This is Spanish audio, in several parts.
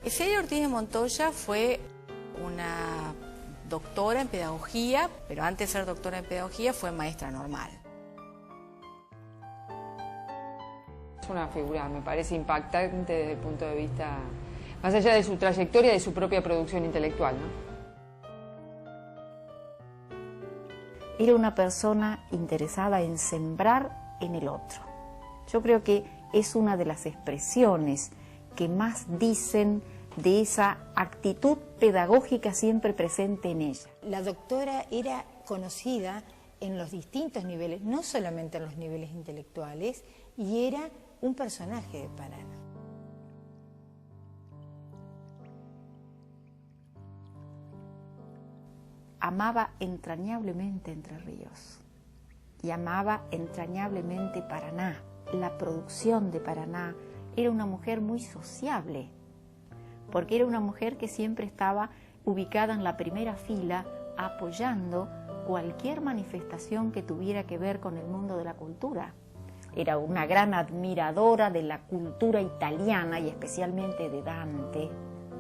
Celia Ortiz de Montoya fue una doctora en pedagogía, pero antes de ser doctora en pedagogía fue maestra normal. Es una figura, me parece impactante desde el punto de vista, más allá de su trayectoria, de su propia producción intelectual, ¿no? Era una persona interesada en sembrar en el otro. Yo creo que es una de las expresiones que más dicen de esa actitud pedagógica siempre presente en ella. La doctora era conocida en los distintos niveles, no solamente en los niveles intelectuales, y era un personaje de Paraná. Amaba entrañablemente Entre Ríos y amaba entrañablemente Paraná, la producción de Paraná. Era una mujer muy sociable, porque era una mujer que siempre estaba ubicada en la primera fila apoyando cualquier manifestación que tuviera que ver con el mundo de la cultura. Era una gran admiradora de la cultura italiana y especialmente de Dante,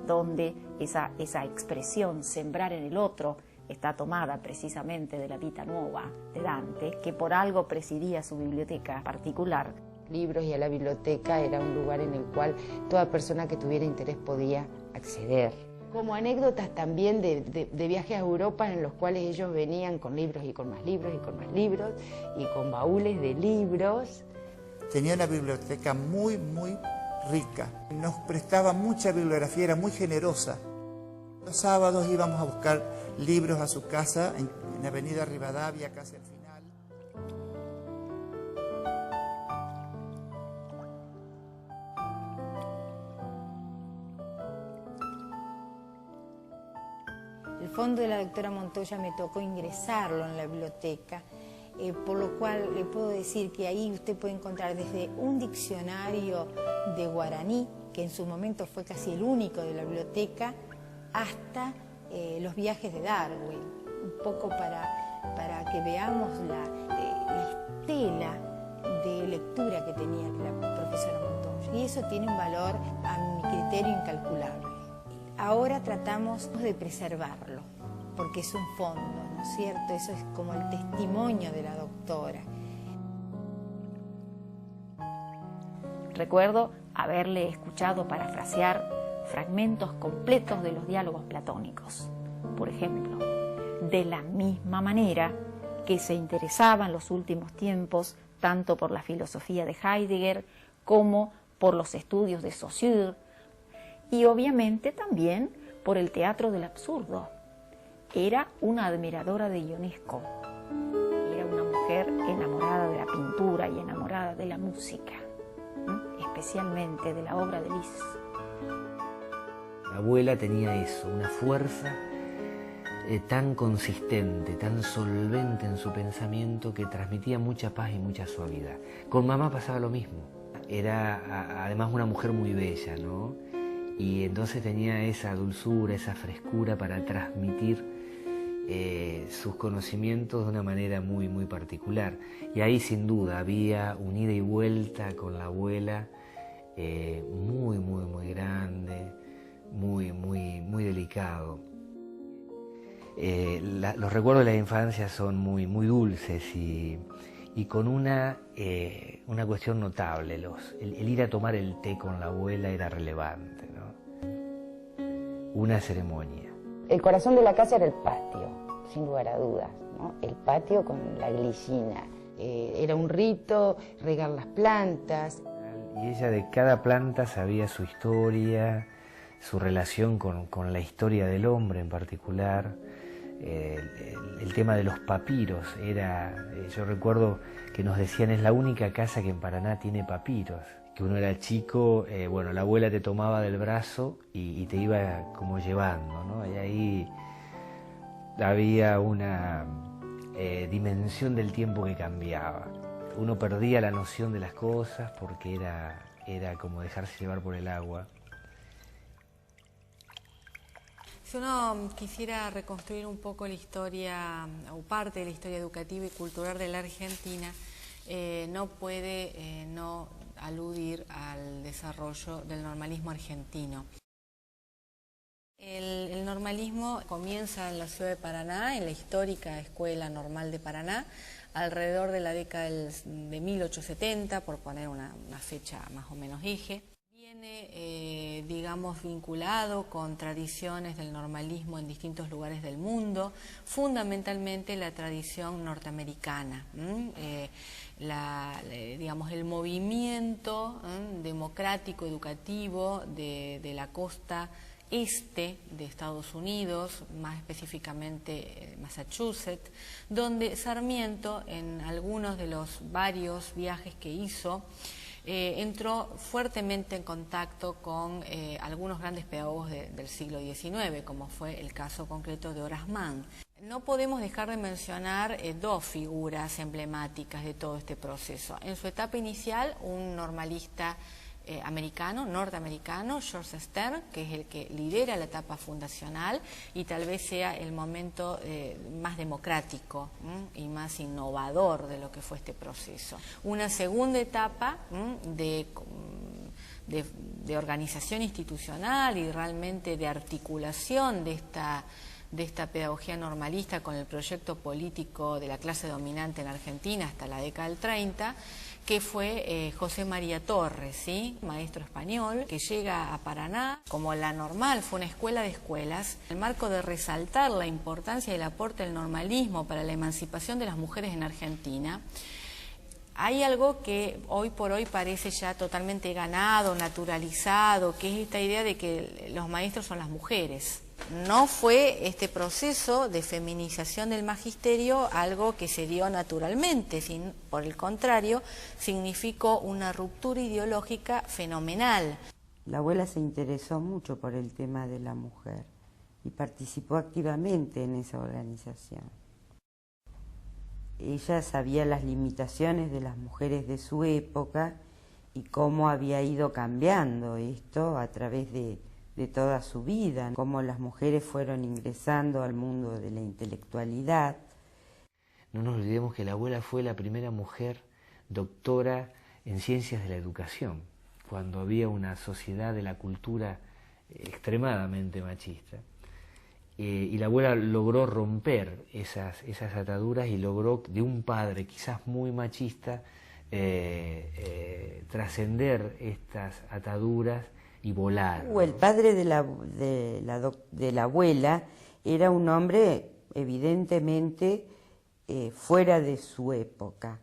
donde esa expresión, sembrar en el otro, está tomada precisamente de la Vita Nuova de Dante, que por algo presidía su biblioteca particular. Libros y a la biblioteca era un lugar en el cual toda persona que tuviera interés podía acceder. Como anécdotas también de viajes a Europa en los cuales ellos venían con libros y con más libros y con más libros y con baúles de libros. Tenía una biblioteca muy rica, nos prestaba mucha bibliografía, era muy generosa. Los sábados íbamos a buscar libros a su casa en Avenida Rivadavia, casi al final. El fondo de la doctora Montoya me tocó ingresarlo en la biblioteca, por lo cual le puedo decir que ahí usted puede encontrar desde un diccionario de guaraní, que en su momento fue casi el único de la biblioteca, hasta los viajes de Darwin, un poco para que veamos la estela de lectura que tenía la profesora Montoya. Y eso tiene un valor, a mi criterio, incalculable. Ahora tratamos de preservarlo, porque es un fondo, ¿no es cierto? Eso es como el testimonio de la doctora. Recuerdo haberle escuchado parafrasear fragmentos completos de los diálogos platónicos. Por ejemplo, de la misma manera que se interesaba en los últimos tiempos tanto por la filosofía de Heidegger como por los estudios de Saussure, y obviamente también por el teatro del absurdo. Era una admiradora de Ionesco. Era una mujer enamorada de la pintura y enamorada de la música, especialmente de la obra de Liszt. La abuela tenía eso, una fuerza tan consistente, tan solvente en su pensamiento que transmitía mucha paz y mucha suavidad. Con mamá pasaba lo mismo. Era además una mujer muy bella, ¿no? Y entonces tenía esa dulzura, esa frescura para transmitir sus conocimientos de una manera muy particular. Y ahí sin duda había un ida y vuelta con la abuela muy grande, muy delicado. Los recuerdos de la infancia son muy dulces y con una cuestión notable. El ir a tomar el té con la abuela era relevante, ¿no? Una ceremonia. El corazón de la casa era el patio, sin lugar a dudas, ¿no? El patio con la glicina. Era un rito, regar las plantas. Y ella de cada planta sabía su historia, su relación con la historia del hombre en particular. El tema de los papiros yo recuerdo que nos decían, es la única casa que en Paraná tiene papiros. Que uno era chico, bueno, la abuela te tomaba del brazo y te iba como llevando, ¿no? Y ahí había una dimensión del tiempo que cambiaba. Uno perdía la noción de las cosas porque era como dejarse llevar por el agua. Si uno quisiera reconstruir un poco la historia o parte de la historia educativa y cultural de la Argentina, no puede no aludir al desarrollo del normalismo argentino. El normalismo comienza en la ciudad de Paraná, en la histórica Escuela Normal de Paraná, alrededor de la década de 1870, por poner una fecha más o menos eje. Viene, digamos, vinculado con tradiciones del normalismo en distintos lugares del mundo, fundamentalmente la tradición norteamericana. Digamos, el movimiento democrático, educativo de la costa este de Estados Unidos, más específicamente Massachusetts, donde Sarmiento, en algunos de los varios viajes que hizo, entró fuertemente en contacto con algunos grandes pedagogos del siglo XIX, como fue el caso concreto de Horace Mann. No podemos dejar de mencionar dos figuras emblemáticas de todo este proceso. En su etapa inicial, un normalista norteamericano, George Stern, que es el que lidera la etapa fundacional y tal vez sea el momento más democrático y más innovador de lo que fue este proceso. Una segunda etapa de organización institucional y realmente de articulación de esta pedagogía normalista con el proyecto político de la clase dominante en Argentina hasta la década del 30, que fue José María Torres, ¿sí? Maestro español, que llega a Paraná. Como la Normal fue una escuela de escuelas, en el marco de resaltar la importancia del aporte del normalismo para la emancipación de las mujeres en Argentina, hay algo que hoy por hoy parece ya totalmente ganado, naturalizado, que es esta idea de que los maestros son las mujeres. No fue este proceso de feminización del magisterio algo que se dio naturalmente, por el contrario, significó una ruptura ideológica fenomenal. La abuela se interesó mucho por el tema de la mujer y participó activamente en esa organización. Ella sabía las limitaciones de las mujeres de su época y cómo había ido cambiando esto a través de toda su vida, cómo las mujeres fueron ingresando al mundo de la intelectualidad. No nos olvidemos que la abuela fue la primera mujer doctora en ciencias de la educación, cuando había una sociedad de la cultura extremadamente machista. Y la abuela logró romper esas ataduras y logró de un padre quizás muy machista trascender estas ataduras y volar. El padre de la abuela era un hombre evidentemente fuera de su época,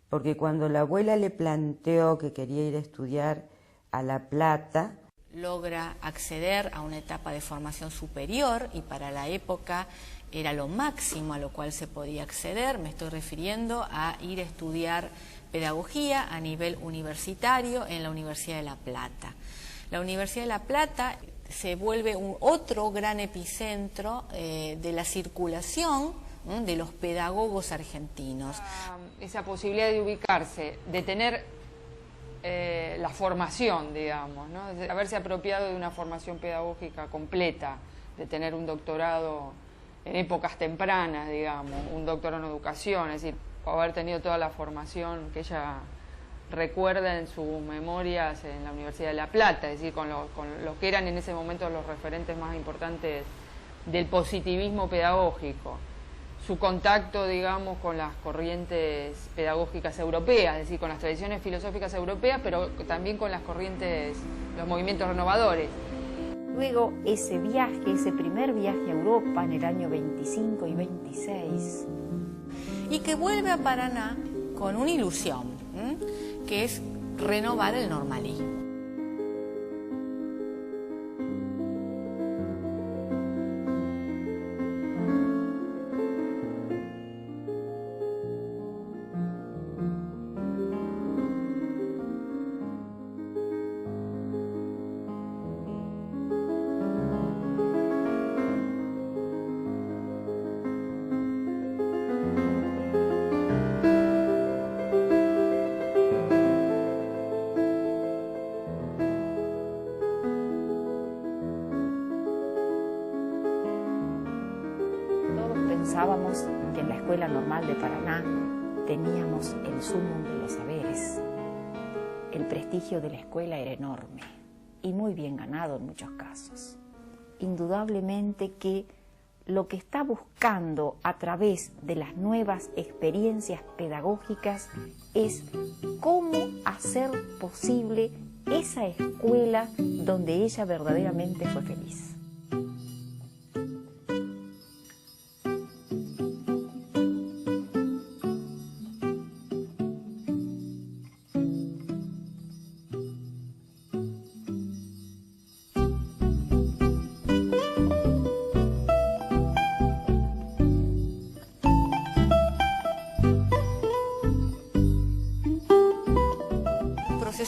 porque cuando la abuela le planteó que quería ir a estudiar a La Plata, logra acceder a una etapa de formación superior y para la época era lo máximo a lo cual se podía acceder. Me estoy refiriendo a ir a estudiar pedagogía a nivel universitario en la Universidad de La Plata. La Universidad de La Plata se vuelve otro gran epicentro de la circulación de los pedagogos argentinos. Esa posibilidad de ubicarse, de tener la formación, digamos, ¿no? De haberse apropiado de una formación pedagógica completa, de tener un doctorado en épocas tempranas, digamos, un doctorado en educación, es decir, haber tenido toda la formación que ella recuerda en sus memorias en la Universidad de La Plata, es decir, con los que eran en ese momento los referentes más importantes del positivismo pedagógico. Su contacto, digamos, con las corrientes pedagógicas europeas, es decir, con las tradiciones filosóficas europeas, pero también con las corrientes, los movimientos renovadores. Luego ese primer viaje a Europa en el año 25 y 26. Y que vuelve a Paraná con una ilusión, que es renovar el normalismo. Pensábamos que en la Escuela Normal de Paraná teníamos el sumum de los saberes. El prestigio de la escuela era enorme y muy bien ganado en muchos casos. indudablemente que lo que está buscando a través de las nuevas experiencias pedagógicas es cómo hacer posible esa escuela donde ella verdaderamente fue feliz.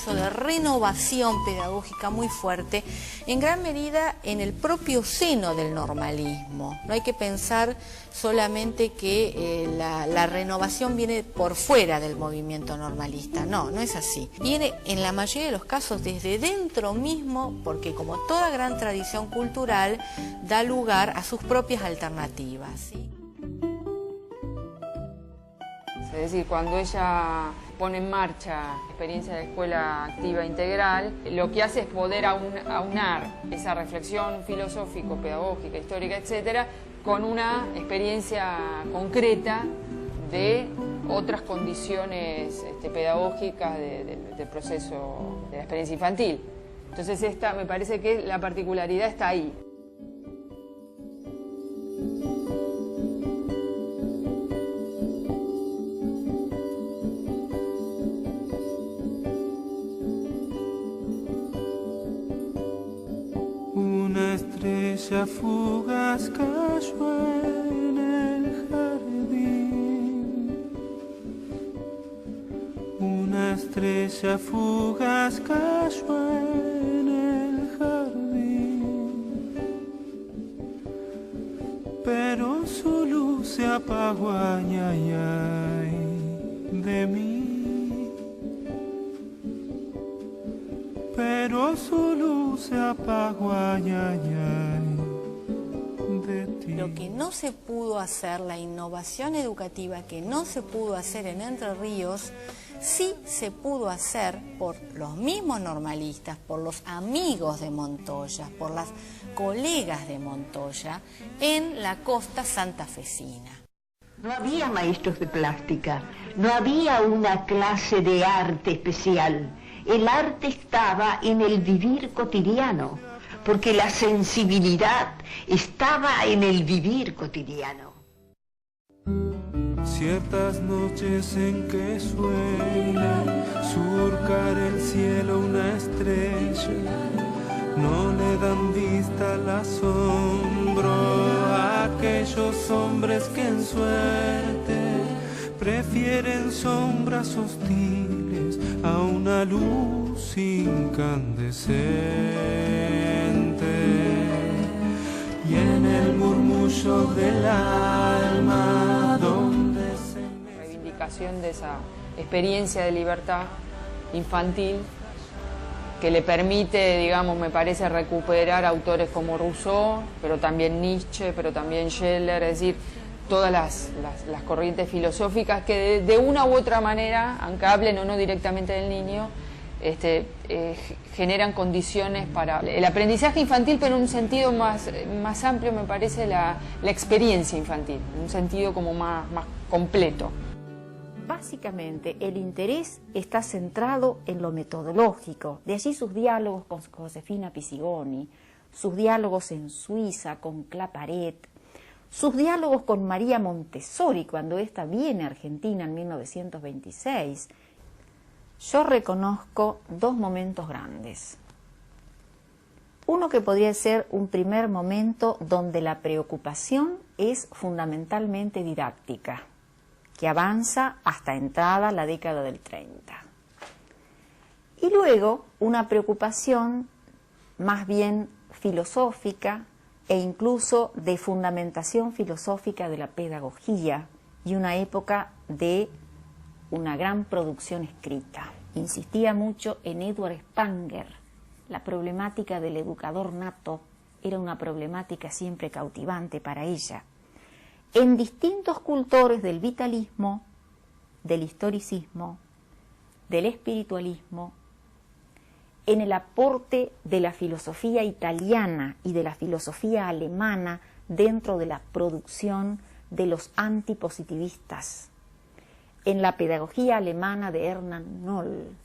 De renovación pedagógica muy fuerte, en gran medida en el propio seno del normalismo. No hay que pensar solamente que la renovación viene por fuera del movimiento normalista, no es así. Viene en la mayoría de los casos desde dentro mismo, porque como toda gran tradición cultural da lugar a sus propias alternativas, ¿sí? Es decir, cuando ella pone en marcha la experiencia de escuela activa integral, lo que hace es poder aunar esa reflexión filosófico, pedagógica, histórica, etcétera, con una experiencia concreta de otras condiciones pedagógicas del proceso de la experiencia infantil. Entonces me parece que la particularidad está ahí. Una estrella fugaz cayó en el jardín. Una estrella fugaz cayó en el jardín. Pero su luz se apagó, ay, ay, ay, de mí. Pero su luz se apagó, ay, ay, ay, de ti. Lo que no se pudo hacer, la innovación educativa que no se pudo hacer en Entre Ríos, sí se pudo hacer por los mismos normalistas, por los amigos de Montoya, por las colegas de Montoya, en la costa santafesina. No había maestros de plástica, no había una clase de arte especial. El arte estaba en el vivir cotidiano, porque la sensibilidad estaba en el vivir cotidiano. Ciertas noches en que suele surcar el cielo una estrella, no le dan vista al asombro a aquellos hombres que en suerte prefieren sombras hostiles a una luz incandescente. Y en el murmullo del alma donde se... Reivindicación de esa experiencia de libertad infantil que le permite, digamos, me parece, recuperar autores como Rousseau, pero también Nietzsche, pero también Scheller, es decir, todas las corrientes filosóficas que de una u otra manera, aunque hablen o no directamente del niño, generan condiciones para el aprendizaje infantil, pero en un sentido más amplio, me parece, la experiencia infantil, en un sentido como más completo. Básicamente, el interés está centrado en lo metodológico, de allí sus diálogos con Josefina Pisigoni, sus diálogos en Suiza con Claparet, sus diálogos con María Montessori cuando ésta viene a Argentina en 1926. Yo reconozco dos momentos grandes. Uno que podría ser un primer momento donde la preocupación es fundamentalmente didáctica, que avanza hasta entrada la década del 30. Y luego una preocupación más bien filosófica e incluso de fundamentación filosófica de la pedagogía y una época de una gran producción escrita. Insistía mucho en Edward Spanger. La problemática del educador nato era una problemática siempre cautivante para ella. En distintos cultores del vitalismo, del historicismo, del espiritualismo, en el aporte de la filosofía italiana y de la filosofía alemana dentro de la producción de los antipositivistas, en la pedagogía alemana de Hernán Noll,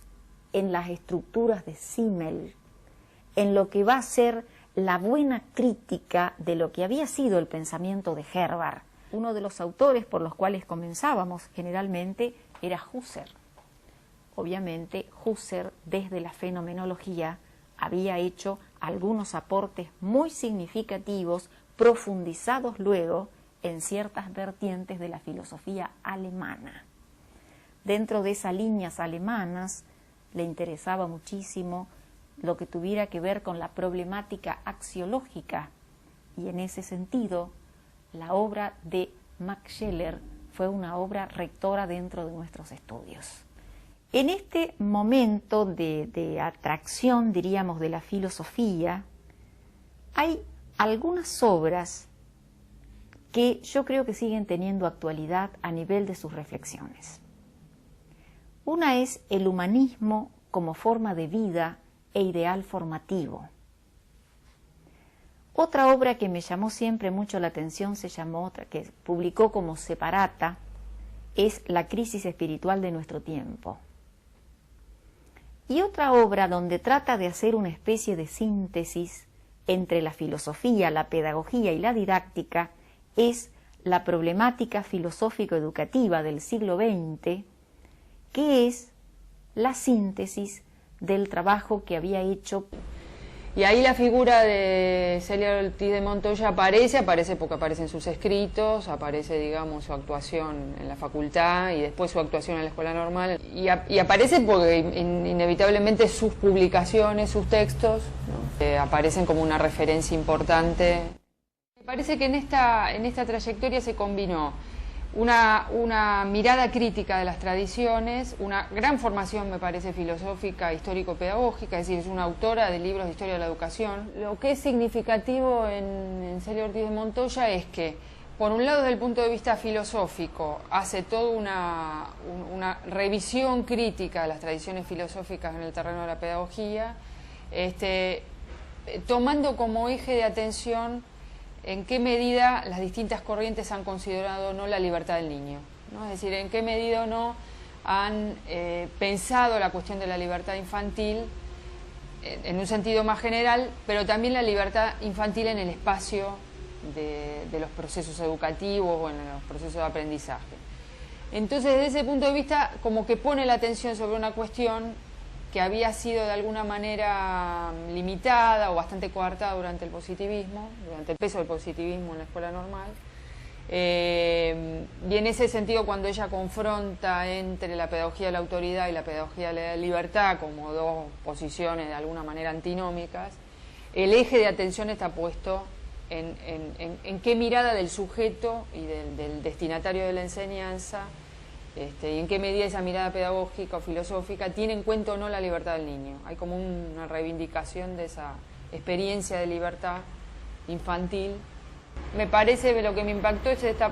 en las estructuras de Simmel, en lo que va a ser la buena crítica de lo que había sido el pensamiento de Herbart. Uno de los autores por los cuales comenzábamos generalmente era Husserl. Obviamente Husserl desde la fenomenología había hecho algunos aportes muy significativos, profundizados luego en ciertas vertientes de la filosofía alemana. Dentro de esas líneas alemanas le interesaba muchísimo lo que tuviera que ver con la problemática axiológica, y en ese sentido la obra de Max Scheler fue una obra rectora dentro de nuestros estudios. En este momento de atracción, diríamos, de la filosofía, hay algunas obras que yo creo que siguen teniendo actualidad a nivel de sus reflexiones. Una es el humanismo como forma de vida e ideal formativo. Otra obra que me llamó siempre mucho la atención que publicó como separata, es La crisis espiritual de nuestro tiempo. Y otra obra donde trata de hacer una especie de síntesis entre la filosofía, la pedagogía y la didáctica es La problemática filosófico-educativa del siglo XX, que es la síntesis del trabajo que había hecho. Y ahí la figura de Celia Ortiz de Montoya aparece porque aparece en sus escritos, aparece, digamos, su actuación en la facultad y después su actuación en la escuela normal. Y aparece porque inevitablemente sus publicaciones, sus textos, ¿no? Aparecen como una referencia importante. Me parece que en esta trayectoria se combinó una mirada crítica de las tradiciones, una gran formación, me parece, filosófica, histórico-pedagógica, es decir, es una autora de libros de historia de la educación. Lo que es significativo en Celia Ortiz de Montoya es que, por un lado, desde el punto de vista filosófico, hace toda una revisión crítica de las tradiciones filosóficas en el terreno de la pedagogía, tomando como eje de atención en qué medida las distintas corrientes han considerado o no la libertad del niño, ¿no? Es decir, en qué medida o no han pensado la cuestión de la libertad infantil en un sentido más general, pero también la libertad infantil en el espacio de los procesos educativos o en los procesos de aprendizaje. Entonces, desde ese punto de vista, como que pone la atención sobre una cuestión que había sido de alguna manera limitada o bastante coartada durante el positivismo, durante el peso del positivismo en la escuela normal. Y en ese sentido, cuando ella confronta entre la pedagogía de la autoridad y la pedagogía de la libertad como dos posiciones de alguna manera antinómicas, el eje de atención está puesto en qué mirada del sujeto y del destinatario de la enseñanza, y en qué medida esa mirada pedagógica o filosófica tiene en cuenta o no la libertad del niño. Hay como una reivindicación de esa experiencia de libertad infantil. Me parece, lo que me impactó es esta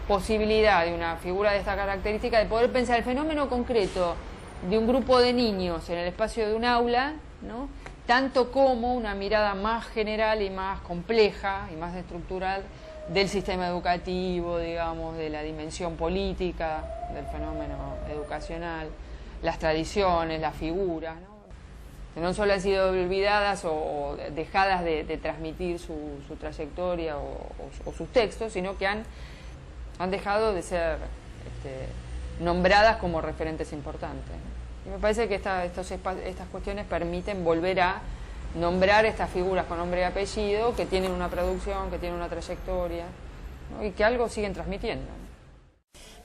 posibilidad de una figura de esta característica de poder pensar el fenómeno concreto de un grupo de niños en el espacio de un aula, ¿no?, tanto como una mirada más general y más compleja y más estructural del sistema educativo, digamos, de la dimensión política del fenómeno educacional, las tradiciones, las figuras, ¿no? Que no solo han sido olvidadas o dejadas de transmitir su trayectoria o sus textos, sino que han dejado de ser nombradas como referentes importantes. Y me parece que estas cuestiones permiten volver a nombrar estas figuras con nombre y apellido, que tienen una producción, que tienen una trayectoria, ¿no?, y que algo siguen transmitiendo.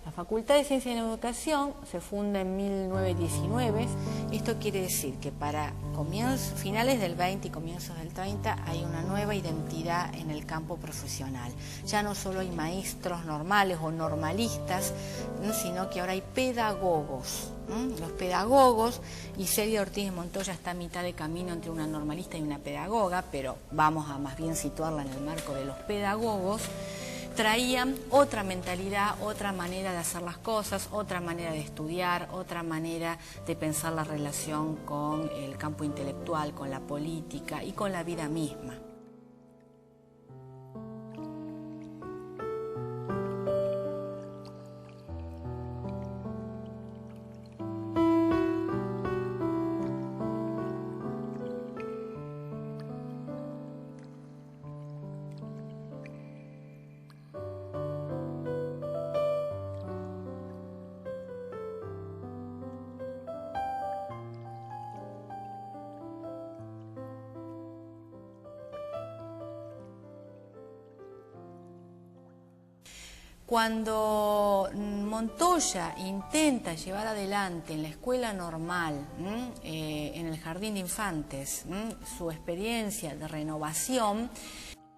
La Facultad de Ciencia y Educación se funda en 1919. Esto quiere decir que para finales del 20 y comienzos del 30 hay una nueva identidad en el campo profesional. Ya no solo hay maestros normales o normalistas, sino que ahora hay pedagogos. Los pedagogos, y Celia Ortiz de Montoya está a mitad de camino entre una normalista y una pedagoga, pero vamos a más bien situarla en el marco de los pedagogos, traían otra mentalidad, otra manera de hacer las cosas, otra manera de estudiar, otra manera de pensar la relación con el campo intelectual, con la política y con la vida misma. Cuando Montoya intenta llevar adelante en la escuela normal, en el jardín de infantes, su experiencia de renovación,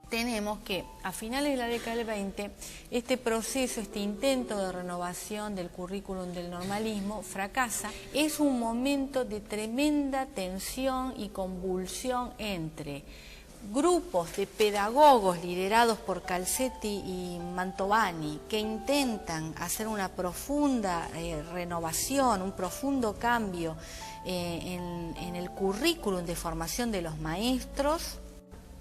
tenemos que a finales de la década del 20, este proceso, este intento de renovación del currículum del normalismo fracasa. Es un momento de tremenda tensión y convulsión entre grupos de pedagogos liderados por Calzetti y Mantovani que intentan hacer una profunda renovación, un profundo cambio en el currículum de formación de los maestros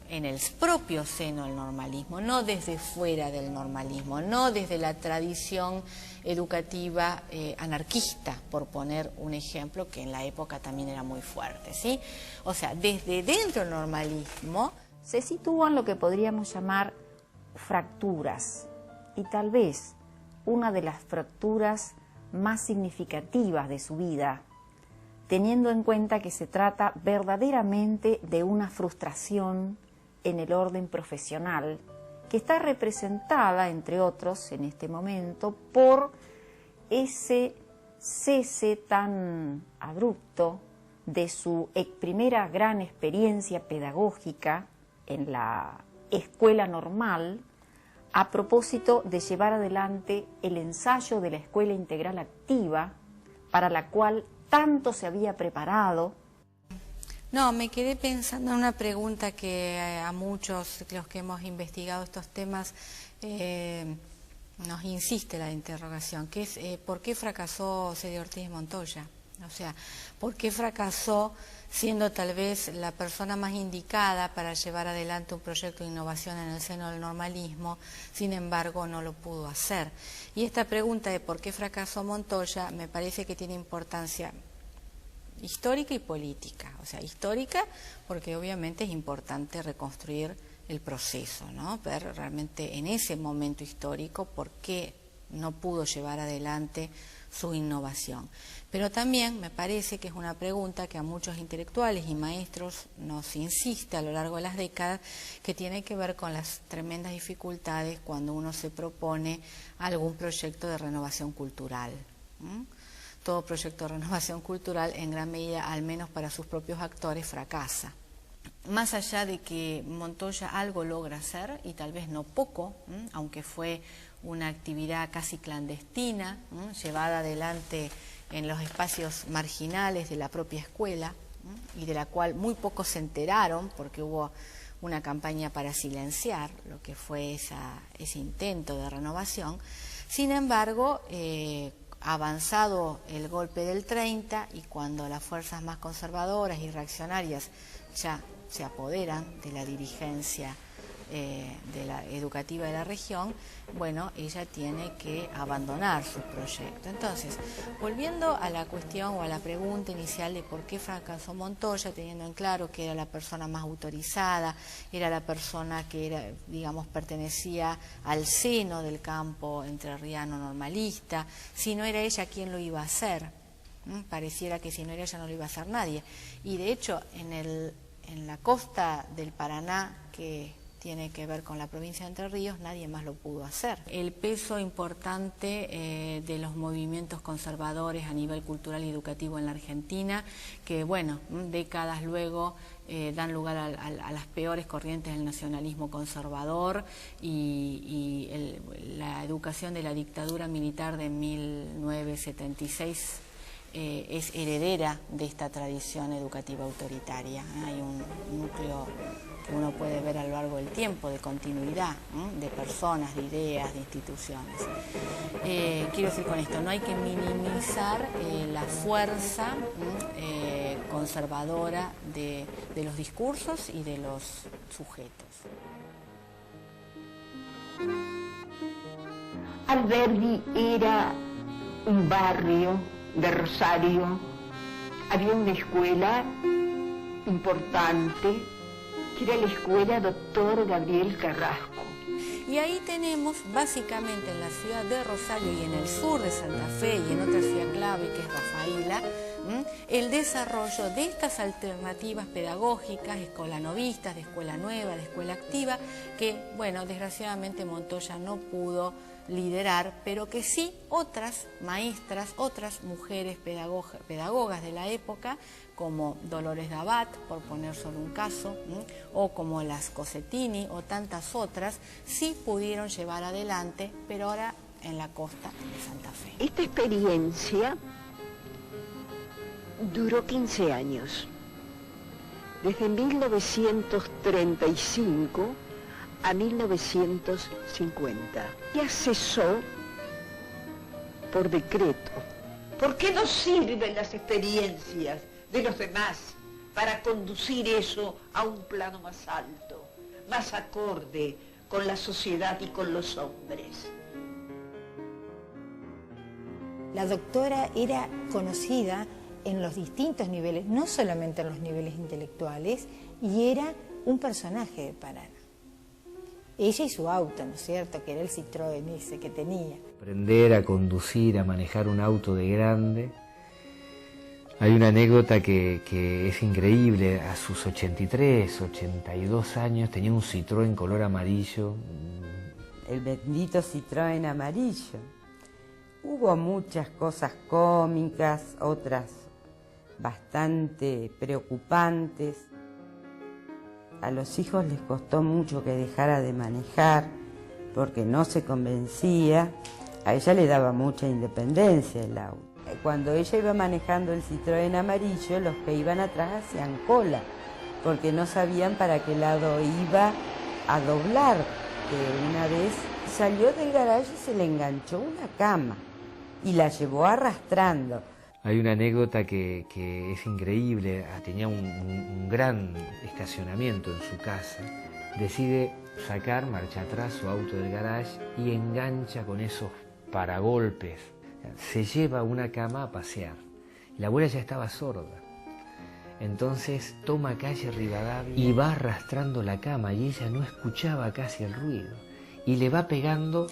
en el propio seno del normalismo, no desde fuera del normalismo, no desde la tradición educativa anarquista, por poner un ejemplo que en la época también era muy fuerte, ¿sí? O sea, desde dentro del normalismo se sitúan lo que podríamos llamar fracturas, y tal vez una de las fracturas más significativas de su vida, teniendo en cuenta que se trata verdaderamente de una frustración en el orden profesional, que está representada, entre otros, en este momento, por ese cese tan abrupto de su primera gran experiencia pedagógica en la escuela normal, a propósito de llevar adelante el ensayo de la Escuela Integral Activa, para la cual tanto se había preparado. No, me quedé pensando en una pregunta que a muchos los que hemos investigado estos temas nos insiste la interrogación, que es ¿por qué fracasó C.D. Ortiz Montoya? O sea, ¿por qué fracasó siendo tal vez la persona más indicada para llevar adelante un proyecto de innovación en el seno del normalismo, sin embargo no lo pudo hacer? Y esta pregunta de por qué fracasó Montoya me parece que tiene importancia histórica y política. O sea, histórica porque obviamente es importante reconstruir el proceso, ¿no? Ver realmente en ese momento histórico por qué no pudo llevar adelante su innovación. Pero también me parece que es una pregunta que a muchos intelectuales y maestros nos insiste a lo largo de las décadas, que tiene que ver con las tremendas dificultades cuando uno se propone algún proyecto de renovación cultural. Todo proyecto de renovación cultural, en gran medida, al menos para sus propios actores, fracasa. Más allá de que Montoya algo logra hacer, y tal vez no poco, aunque fue una actividad casi clandestina, llevada adelante en los espacios marginales de la propia escuela, y de la cual muy pocos se enteraron, porque hubo una campaña para silenciar lo que fue ese intento de renovación. Sin embargo, avanzado el golpe del 30 y cuando las fuerzas más conservadoras y reaccionarias ya se apoderan de la dirigencia de la educativa de la región, bueno, ella tiene que abandonar su proyecto. Entonces, volviendo a la cuestión o a la pregunta inicial de por qué fracasó Montoya, teniendo en claro que era la persona más autorizada, era la persona que era, digamos, pertenecía al seno del campo entrerriano normalista, si no era ella, ¿quién lo iba a hacer? Pareciera que si no era ella no lo iba a hacer nadie. Y de hecho, en la costa del Paraná, que tiene que ver con la provincia de Entre Ríos, nadie más lo pudo hacer. El peso importante de los movimientos conservadores a nivel cultural y educativo en la Argentina, que bueno, décadas luego dan lugar a las peores corrientes del nacionalismo conservador y la educación de la dictadura militar de 1976 es heredera de esta tradición educativa autoritaria. Hay un núcleo que uno puede ver a lo largo del tiempo, de continuidad, de personas, de ideas, de instituciones. Quiero decir con esto, no hay que minimizar la fuerza conservadora de los discursos y de los sujetos. Alberdi era un barrio de Rosario, había una escuela importante, que era la escuela Dr. Gabriel Carrasco. Y ahí tenemos, básicamente en la ciudad de Rosario y en el sur de Santa Fe y en otra ciudad clave que es Rafaela, el desarrollo de estas alternativas pedagógicas, escolanovistas, de escuela nueva, de escuela activa, que, bueno, desgraciadamente Montoya no pudo liderar, pero que sí otras maestras, otras mujeres pedagogas de la época, como Dolores Dabat, por poner solo un caso, o como las Cosettini o tantas otras, sí pudieron llevar adelante, pero ahora en la costa de Santa Fe. Esta experiencia duró 15 años, desde 1935 a 1950. Ya cesó por decreto. ¿Por qué no sirven las experiencias de los demás para conducir eso a un plano más alto, más acorde con la sociedad y con los hombres? La doctora era conocida en los distintos niveles, no solamente en los niveles intelectuales, y era un personaje de Paraná. Ella y su auto, ¿no es cierto?, que era el Citroën ese que tenía. Aprender a conducir, a manejar un auto de grande. Hay una anécdota que es increíble. A sus 83, 82 años tenía un Citroën color amarillo. El bendito Citroën amarillo. Hubo muchas cosas cómicas, otras bastante preocupantes. A los hijos les costó mucho que dejara de manejar porque no se convencía. A ella le daba mucha independencia el auto. Cuando ella iba manejando el Citroën amarillo, los que iban atrás hacían cola porque no sabían para qué lado iba a doblar. Que una vez salió del garaje y se le enganchó una cama y la llevó arrastrando. Hay una anécdota que es increíble. Tenía un gran estacionamiento en su casa. Decide sacar marcha atrás su auto del garage y engancha con esos paragolpes. Se lleva una cama a pasear. La abuela ya estaba sorda. Entonces toma calle Rivadavia y va arrastrando la cama y ella no escuchaba casi el ruido. Y le va pegando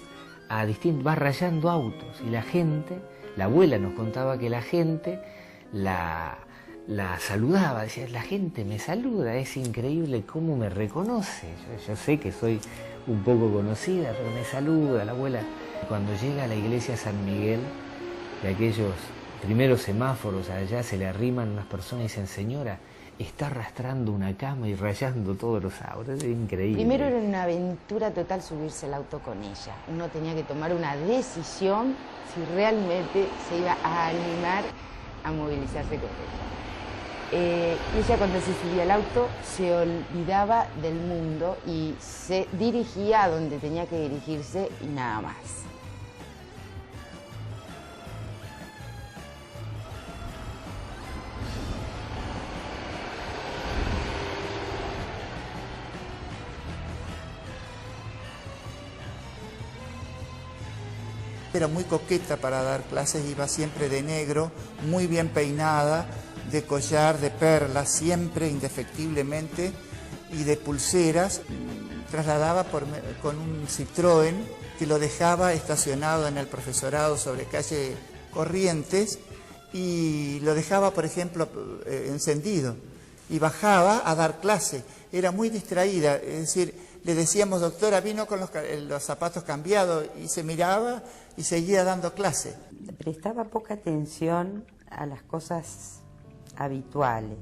a va rayando autos. Y la gente... La abuela nos contaba que la gente la saludaba, decía, la gente me saluda, es increíble cómo me reconoce. Yo sé que soy un poco conocida, pero me saluda la abuela. Cuando llega a la iglesia San Miguel, de aquellos primeros semáforos allá, se le arriman unas personas y dicen, señora, está arrastrando una cama y rayando todos los autos, es increíble. Primero era una aventura total subirse al auto con ella. Uno tenía que tomar una decisión si realmente se iba a animar a movilizarse con ella. Ella cuando se subía al auto se olvidaba del mundo y se dirigía a donde tenía que dirigirse y nada más. Era muy coqueta para dar clases, iba siempre de negro, muy bien peinada, de collar, de perlas, siempre indefectiblemente, y de pulseras. Trasladaba con un Citroën que lo dejaba estacionado en el profesorado sobre calle Corrientes y lo dejaba, por ejemplo, encendido y bajaba a dar clase. Era muy distraída, es decir, le decíamos, doctora, vino con los zapatos cambiados y se miraba y seguía dando clase. Prestaba poca atención a las cosas habituales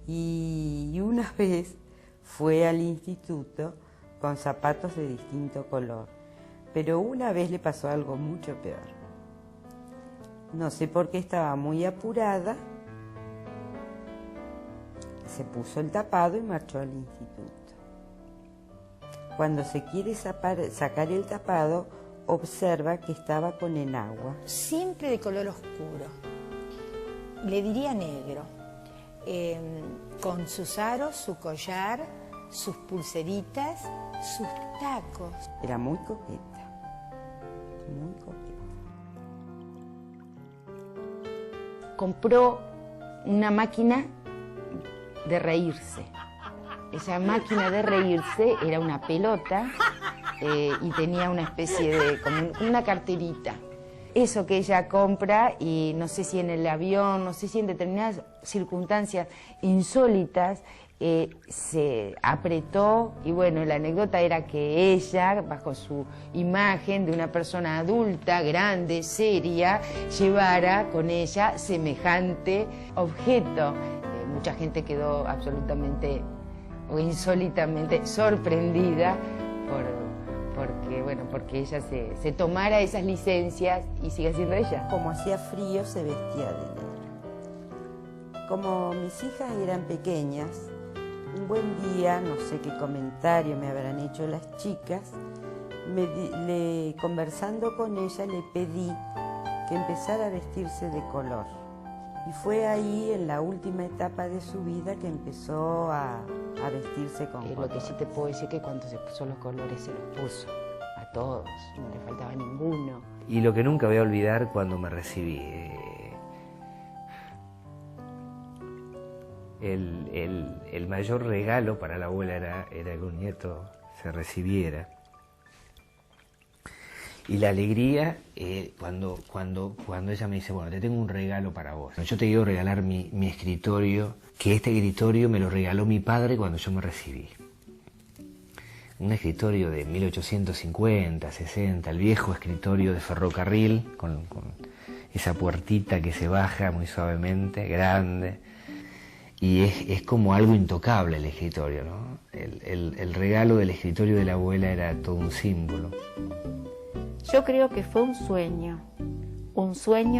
y una vez fue al instituto con zapatos de distinto color, pero una vez le pasó algo mucho peor. No sé por qué estaba muy apurada, se puso el tapado y marchó al instituto. Cuando se quiere sacar el tapado, observa que estaba con enagua. Siempre de color oscuro, le diría negro, con sus aros, su collar, sus pulseritas, sus tacos. Era muy coqueta, muy coqueta. Compró una máquina de reírse. Esa máquina de reírse era una pelota y tenía una especie de, como una carterita. Eso que ella compra y no sé si en el avión, no sé si en determinadas circunstancias insólitas, se apretó y bueno, la anécdota era que ella, bajo su imagen de una persona adulta, grande, seria, llevara con ella semejante objeto. Mucha gente quedó absolutamente o insólitamente sorprendida porque ella se tomara esas licencias y sigue siendo ella. Como hacía frío, se vestía de negro. Como mis hijas eran pequeñas, un buen día, no sé qué comentario me habrán hecho las chicas, conversando con ella le pedí que empezara a vestirse de color. Y fue ahí, en la última etapa de su vida, que empezó a vestirse con color. Lo que sí te puedo decir que cuando se puso los colores se los puso a todos, no le faltaba ninguno. Y lo que nunca voy a olvidar cuando me recibí, el mayor regalo para la abuela era que un nieto se recibiera. Y la alegría cuando ella me dice, bueno, te tengo un regalo para vos. Yo te quiero regalar mi escritorio, que este escritorio me lo regaló mi padre cuando yo me recibí. Un escritorio de 1850, 60, el viejo escritorio de ferrocarril, con esa puertita que se baja muy suavemente, grande. Y es como algo intocable el escritorio, ¿no? El regalo del escritorio de la abuela era todo un símbolo. Yo creo que fue un sueño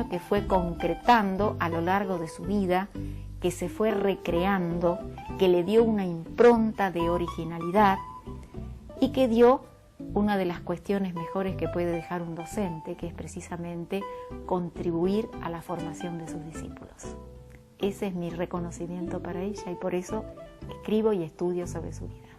que fue concretando a lo largo de su vida, que se fue recreando, que le dio una impronta de originalidad y que dio una de las cuestiones mejores que puede dejar un docente, que es precisamente contribuir a la formación de sus discípulos. Ese es mi reconocimiento para ella y por eso escribo y estudio sobre su vida.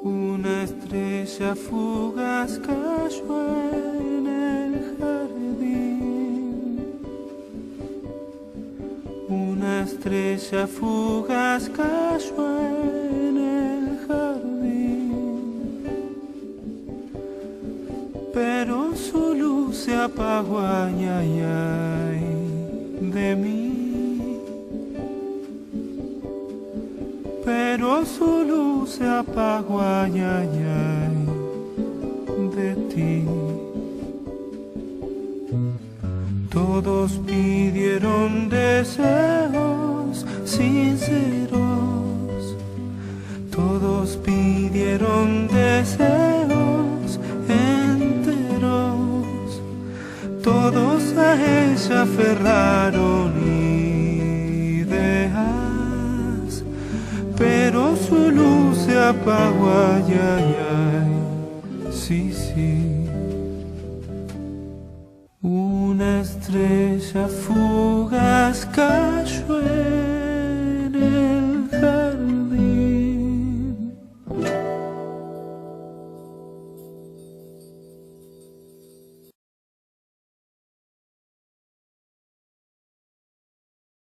Una estrella fugaz cayó en el jardín. Una estrella fugaz cayó en el jardín. Pero su luz se apagó, ay, ay, ay, de mí. Pero su luz se apagó, ay, ay, ay, de ti. Todos pidieron deseos sinceros, todos pidieron deseos enteros, todos a ella aferraron ideas. Pero su luz se apagó, ay, ay, ay, sí, sí. Una estrella fugaz cayó